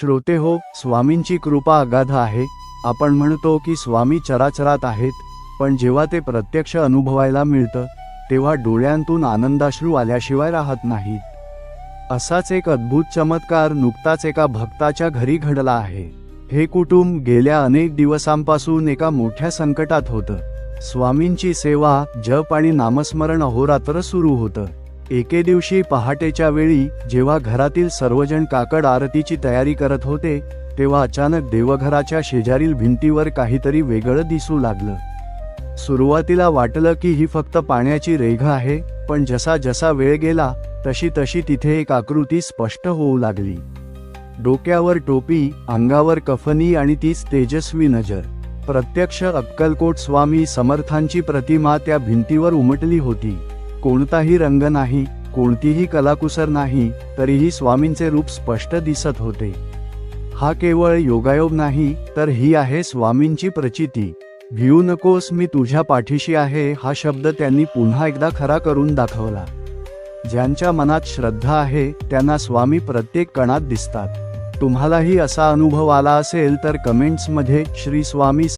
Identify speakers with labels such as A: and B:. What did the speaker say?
A: श्रोते हो, स्वामींची कृपा अगाध आहे. आपण म्हणतो की स्वामी चराचरात आहेत, पण जेव्हा ते प्रत्यक्ष अनुभवायला मिळतं तेव्हा डोळ्यांतून आनंदाश्रू आल्याशिवाय राहत नाहीत. असाच एक अद्भुत चमत्कार नुकताच एका भक्ताच्या घरी घडला आहे. हे कुटुंब गेल्या अनेक दिवसांपासून एका मोठ्या संकटात होतं. स्वामींची सेवा, जप आणि नामस्मरण अहोरात्र सुरू होतं. एके दिवशी पहाटेच्या वेळी जेव्हा घरातील सर्वजण काकड आरतीची तयारी करत होते, तेव्हा अचानक देवघराच्या शेजारील भिंतीवर काहीतरी वेगळं दिसू लागलं. सुरुवातीला वाटलं की ही फक्त पाण्याची रेघ आहे, पण जसा जसा वेळ गेला तशी तशी तिथे एक आकृती स्पष्ट होऊ लागली. डोक्यावर टोपी, अंगावर कफनी आणि तीच तेजस्वी नजर. प्रत्यक्ष अक्कलकोट स्वामी समर्थांची प्रतिमा त्या भिंतीवर उमटली होती. कोणताही रंग नाही, कोणतीही कलाकुसर नाही, तरीही स्वामींचे रूप स्पष्ट दिसत होते. हा केवळ योगायोग नाही, तर ही आहे स्वामींची प्रचिती. भिऊ नकोस, मी तुझ्या पाठीशी आहे हा शब्द त्यांनी पुन्हा एकदा खरा करून दाखवला. ज्यांच्या मनात श्रद्धा आहे त्यांना स्वामी प्रत्येक कणात दिसतात. तुम्हालाही असा अनुभव आला असेल तर कमेंट्समध्ये श्री स्वामी